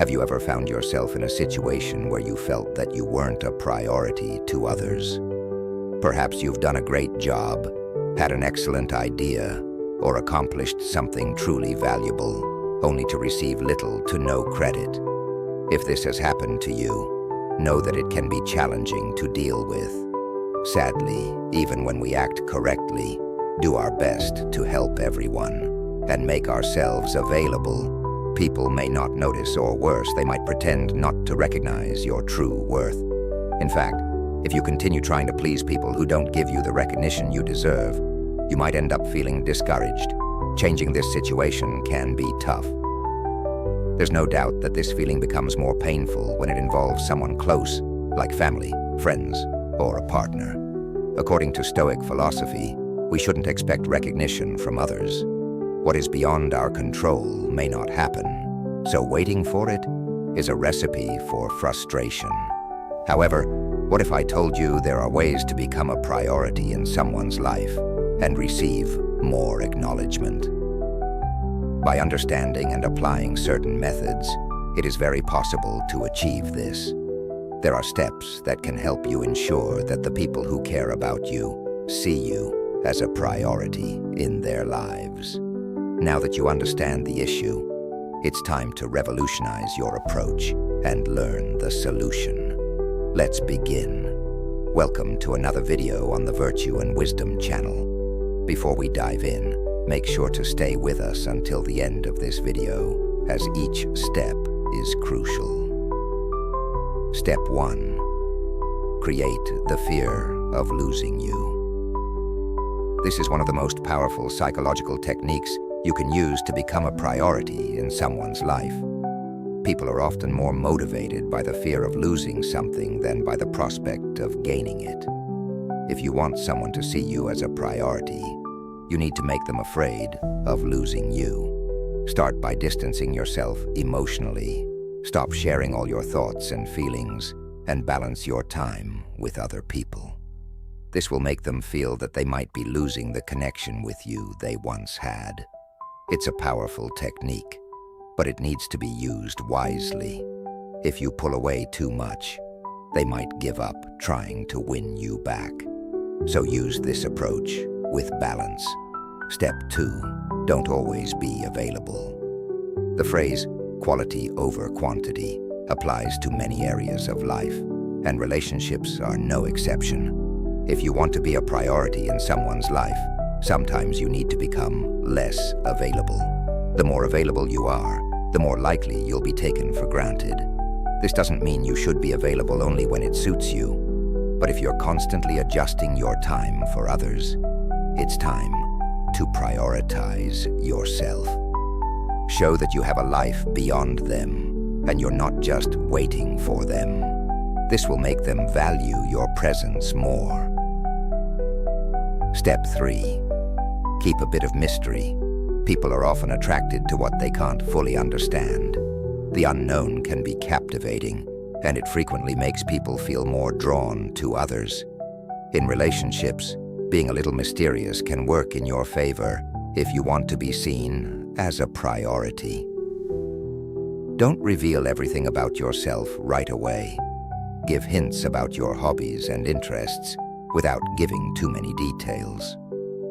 Have you ever found yourself in a situation where you felt that you weren't a priority to others? Perhaps you've done a great job, had an excellent idea, or accomplished something truly valuable, only to receive little to no credit. If this has happened to you, know that it can be challenging to deal with. Sadly, even when we act correctly, do our best to help everyone, and make ourselves available, people may not notice, or worse, they might pretend not to recognize your true worth. In fact, if you continue trying to please people who don't give you the recognition you deserve, you might end up feeling discouraged. Changing this situation can be tough. There's no doubt that this feeling becomes more painful when it involves someone close, like family, friends, or a partner. According to Stoic philosophy, we shouldn't expect recognition from others. What is beyond our control may not happen, so waiting for it is a recipe for frustration. However, what if I told you there are ways to become a priority in someone's life and receive more acknowledgement? By understanding and applying certain methods, it is very possible to achieve this. There are steps that can help you ensure that the people who care about you see you as a priority in their lives. Now that you understand the issue, it's time to revolutionize your approach and learn the solution. Let's begin. Welcome to another video on the Virtue and Wisdom channel. Before we dive in, make sure to stay with us until the end of this video, as each step is crucial. Step 1. Create the fear of losing you. This is one of the most powerful psychological techniques you can use to become a priority in someone's life. People are often more motivated by the fear of losing something than by the prospect of gaining it. If you want someone to see you as a priority, you need to make them afraid of losing you. Start by distancing yourself emotionally. Stop sharing all your thoughts and feelings, and balance your time with other people. This will make them feel that they might be losing the connection with you they once had. It's a powerful technique, but it needs to be used wisely. If you pull away too much, they might give up trying to win you back. So use this approach with balance. Step 2. Don't always be available. The phrase quality over quantity applies to many areas of life, and relationships are no exception. If you want to be a priority in someone's life, sometimes you need to become less available. The more available you are, the more likely you'll be taken for granted. This doesn't mean you should be available only when it suits you, but if you're constantly adjusting your time for others, it's time to prioritize yourself. Show that you have a life beyond them, and you're not just waiting for them. This will make them value your presence more. Step 3. Keep a bit of mystery. People are often attracted to what they can't fully understand. The unknown can be captivating, and it frequently makes people feel more drawn to others. In relationships, being a little mysterious can work in your favor if you want to be seen as a priority. Don't reveal everything about yourself right away. Give hints about your hobbies and interests without giving too many details.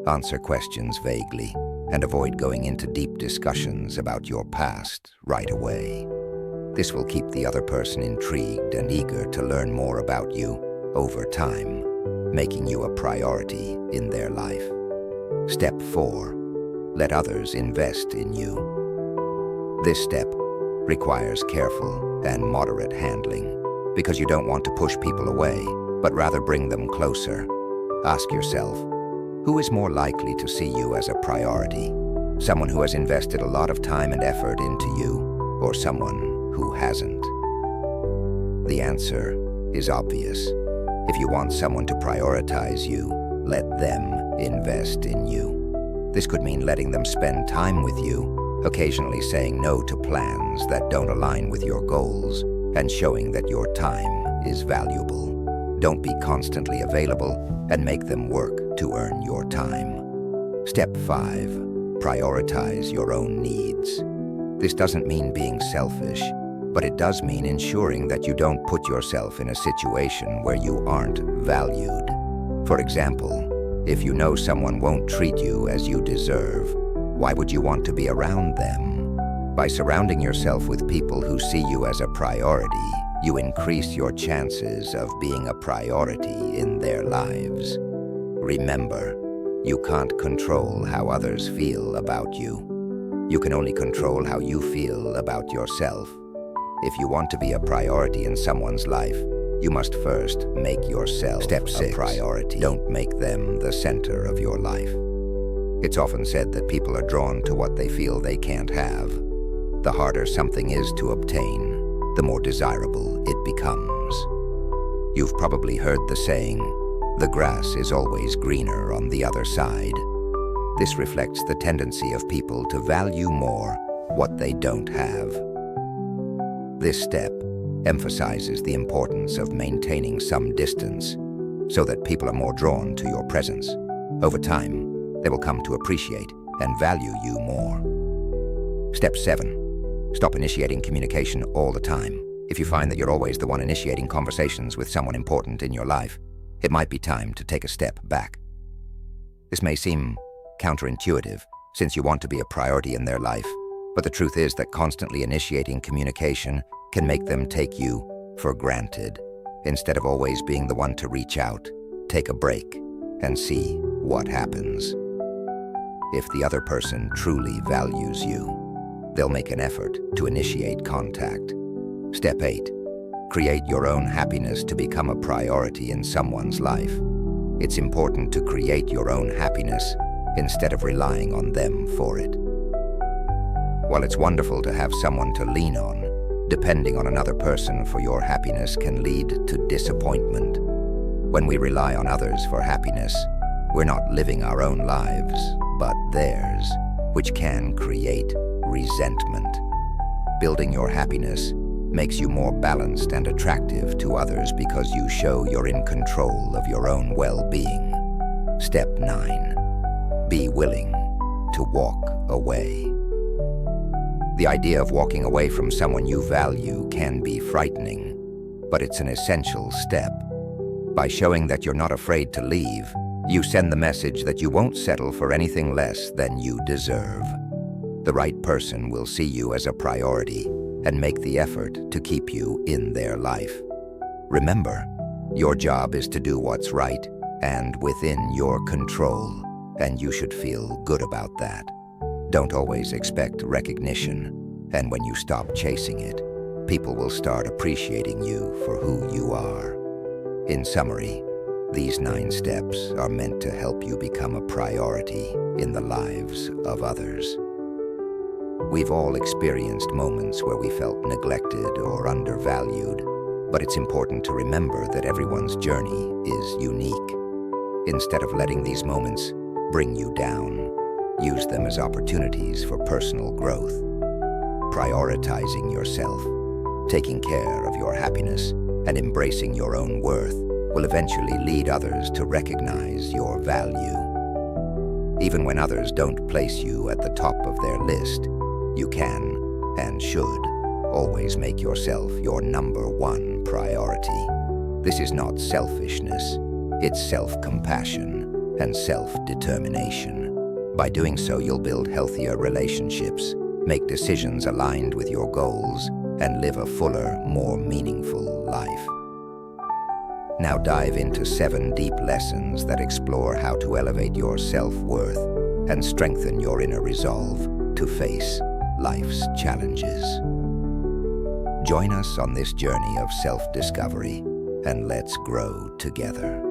Answer questions vaguely and avoid going into deep discussions about your past right away. This will keep the other person intrigued and eager to learn more about you over time, making you a priority in their life. Step 4. Let others invest in you. This step requires careful and moderate handling because you don't want to push people away, but rather bring them closer. Ask yourself, who is more likely to see you as a priority? Someone who has invested a lot of time and effort into you, or someone who hasn't? The answer is obvious. If you want someone to prioritize you, let them invest in you. This could mean letting them spend time with you, occasionally saying no to plans that don't align with your goals, and showing that your time is valuable. Don't be constantly available and make them work to earn your time. Step 5. Prioritize your own needs. This doesn't mean being selfish. but it does mean ensuring that you don't put yourself in a situation where you aren't valued. For example, if you know someone won't treat you as you deserve, why would you want to be around them? By surrounding yourself with people who see you as a priority, you increase your chances of being a priority in their lives. Remember, you can't control how others feel about you. You can only control how you feel about yourself. If you want to be a priority in someone's life, you must first make yourself Step 6. A priority. Don't make them the center of your life. It's often said that people are drawn to what they feel they can't have. The harder something is to obtain, the more desirable it becomes. You've probably heard the saying, "The grass is always greener on the other side." This reflects the tendency of people to value more what they don't have. This step emphasizes the importance of maintaining some distance so that people are more drawn to your presence. Over time, they will come to appreciate and value you more. Step 7. Stop initiating communication all the time. If you find that you're always the one initiating conversations with someone important in your life, it might be time to take a step back. This may seem counterintuitive, since you want to be a priority in their life, but the truth is that constantly initiating communication can make them take you for granted. Instead of always being the one to reach out, take a break and see what happens. If the other person truly values you, they'll make an effort to initiate contact. Step 8. Create your own happiness to become a priority in someone's life. It's important to create your own happiness instead of relying on them for it. While it's wonderful to have someone to lean on, depending on another person for your happiness can lead to disappointment. When we rely on others for happiness, we're not living our own lives, but theirs, which can create resentment. Building your happiness makes you more balanced and attractive to others because you show you're in control of your own well-being. Step 9. Be willing to walk away. The idea of walking away from someone you value can be frightening, but it's an essential step. By showing that you're not afraid to leave, you send the message that you won't settle for anything less than you deserve. The right person will see you as a priority and make the effort to keep you in their life. Remember, your job is to do what's right and within your control, and you should feel good about that. Don't always expect recognition, and when you stop chasing it, people will start appreciating you for who you are. In summary, these 9 steps are meant to help you become a priority in the lives of others. We've all experienced moments where we felt neglected or undervalued, but it's important to remember that everyone's journey is unique. Instead of letting these moments bring you down, use them as opportunities for personal growth. Prioritizing yourself, taking care of your happiness, and embracing your own worth will eventually lead others to recognize your value. Even when others don't place you at the top of their list, you can, and should, always make yourself your number 1 priority. This is not selfishness, it's self-compassion and self-determination. By doing so, you'll build healthier relationships, make decisions aligned with your goals, and live a fuller, more meaningful life. Now dive into 7 deep lessons that explore how to elevate your self-worth and strengthen your inner resolve to face life's challenges. Join us on this journey of self-discovery, and let's grow together.